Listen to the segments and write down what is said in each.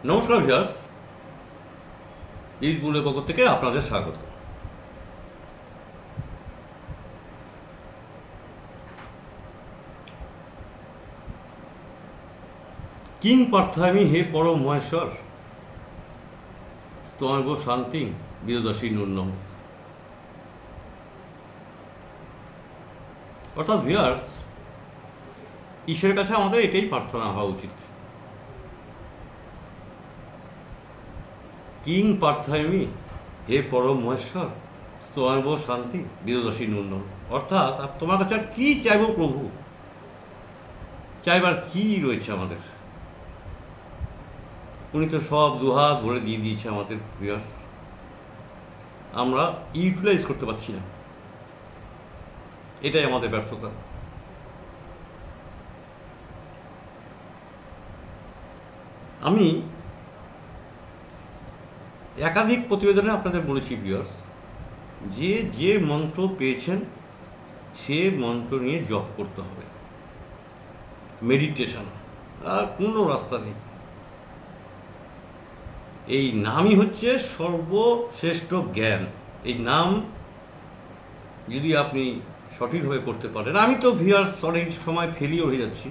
নমস্কার ভিউয়ার্স, ঈদ বুলের পক্ষ থেকে আপনাদের স্বাগত। কিং পার্থামি হে পরম মহেশ্বর, স্তর্গ শান্তি বিদদাসী নুন্নম। অর্থাৎ ভিউয়ার্স, ঈশ্বরের কাছে আমাদের এটাই প্রার্থনা হওয়া উচিত। কিং পার্থামি হে পরম মহেশ্বর, স্তর্গ শান্তি বিদদাসী নুন্নম। অর্থাৎ তোমার কাছে আর কি চাইব প্রভু, চাইবার কি রয়েছে আমাদের? উনি তো সব দুহাত ভরে দিয়ে দিয়েছে আমাদের ভিউয়ার্স, আমরা ইউটিলাইজ করতে পারছি না, এটাই আমাদের ব্যর্থতা। আমি একাধিক প্রতিবেদনে আপনাদের বলেছি ভিউয়ার্স, যে মন্ত্র পেয়েছেন সে মন্ত্র নিয়ে জপ করতে হবে, মেডিটেশন, আর কোনো রাস্তা নেই। এই নামই হচ্ছে সর্বশ্রেষ্ঠ জ্ঞান। এই নাম যদি আপনি সঠিকভাবে করতে পারেন, আমি তো ভিউয়ার্স অনেক সময় ফেলিওর হয়ে যাচ্ছি,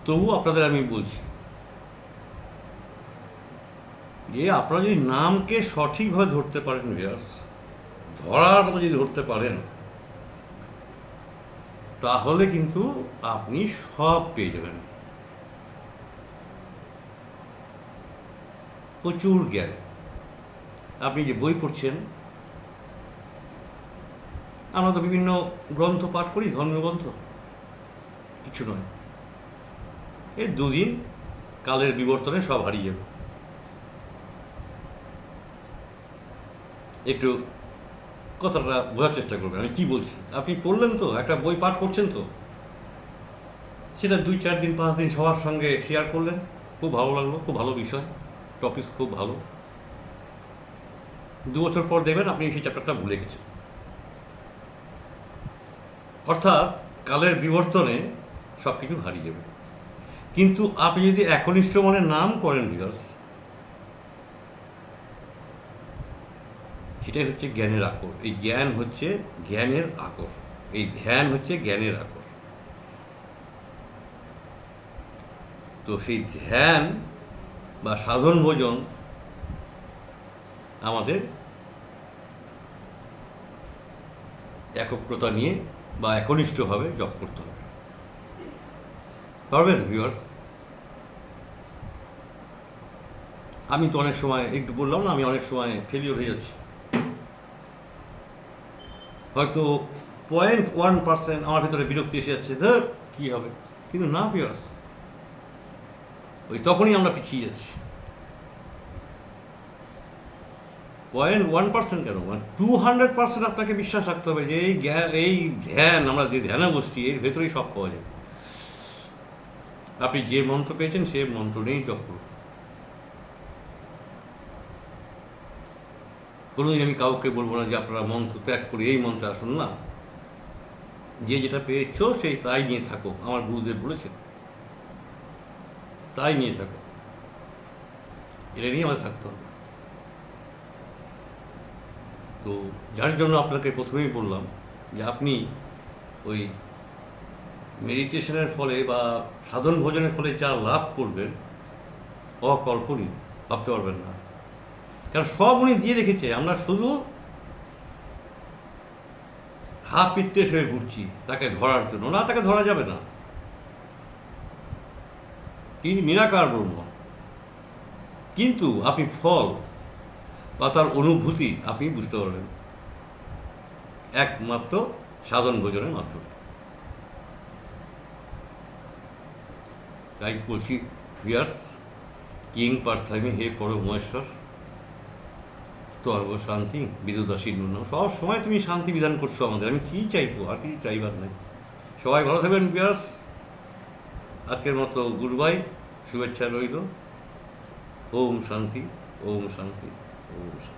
তবু আপনাদের আমি বলছি যে আপনারা যদি নামকে সঠিকভাবে ধরতে পারেন ভিউয়ার্স, ধরার মতো যদি ধরতে পারেন, তাহলে কিন্তু আপনি সব পেয়ে যাবেন। প্রচুর জ্ঞান। আপনি যে বই পড়ছেন, আমরা তো বিভিন্ন গ্রন্থ পাঠ করি, ধর্মীয় গ্রন্থ, কিছু নয়, এই দুদিন কালের বিবর্তনে সব হারিয়ে যাবে। একটু কথাটা বোঝার চেষ্টা করবেন আমি কি বলছি। আপনি পড়লেন তো, একটা বই পাঠ করছেন তো, সেটা 2-4 দিন 5 দিন সবার সঙ্গে শেয়ার করলেন, খুব ভালো লাগলো, খুব ভালো বিষয়, টপিক খুব ভালো। 2 বছর পর দেখবেন আপনি সেই চ্যাপ্টারটা ভুলে গেছেন। অর্থাৎ কালের বিবর্তনে সব কিছু হারিয়ে যাবে। কিন্তু আপনি যদি একনিষ্ঠ মনে নাম করেন ভিউয়ার্স, সেটাই হচ্ছে জ্ঞানের আকর। এই জ্ঞান হচ্ছে জ্ঞানের আকর, এই ধ্যান হচ্ছে জ্ঞানের আকর। তো সেই ধ্যান বা সাধন ভোজন আমাদের একগ্রতা নিয়ে বা একনিষ্ঠভাবে জপ করতে হবে। পারবেন ভিউয়ার্স? আমি তো অনেক সময়, একটু বললাম না, আমি অনেক সময় ফেলিওর হয়ে যাচ্ছি। হয়তো 0.1% আমার ভেতরে বিরক্তি এসে যাচ্ছে, ধর কী হবে, কিন্তু না ভিউয়ার্স, ওই তখনই আমরা পিছিয়ে যাচ্ছি। 0.1% কেন, 200% আপনাকে বিশ্বাস রাখতে হবে যে এই জ্ঞান, এই ধ্যান, আমরা যে ধ্যানে বসছি, এর ভেতরেই সব পাওয়া যায়। আপনি যে মন্ত্র পেয়েছেন সে মন্ত্র নিয়েই জপ করুন। কোনোদিন আমি কাউকে বলবো না যে আপনারা মন্ত্র ত্যাগ করে এই মন্ত্রে আসুন, না, যে যেটা পেয়েছ সেই তাই নিয়ে থাকো, আমার গুরুদেব বলেছেন তাই নিয়ে থাকো, এটা নিয়ে আমাদের থাকতে হবে। তো যার জন্য আপনাকে প্রথমেই বললাম যে আপনি ওই মেডিটেশনের ফলে বা সাধন ভোজনের ফলে যা লাভ করবেন অকল্পনীয়, ভাবতে পারবেন না। কারণ সব উনি দিয়ে রেখেছে, আমরা শুধু হাত পিত্তে হয়ে ঘুরছি তাকে ধরার জন্য। না, তাকে ধরা যাবে না, তিনি নিরাকার ব্রহ্ম। কিন্তু আপনি ফল বা তার অনুভূতি আপনি বুঝতে পারবেন একমাত্র সাধন ভোজনের মাধ্যমে। তাই বলছি ভিউয়ার্স, কিং পার্থামি হে পরম মহেশ্বর, স্তর্গ শান্তি বিদদাসী নুন্নম। সব সময় তুমি শান্তি বিধান করছো আমাদের, আমি কী চাইবো, আর কিছু চাইবার নাই। সবাই ভালো থাকবেন ভিউয়ার্স। আজকের মতো গুড বাই, শুভেচ্ছা রইল। ওম শান্তি, ওম শান্তি, ওম শান্তি।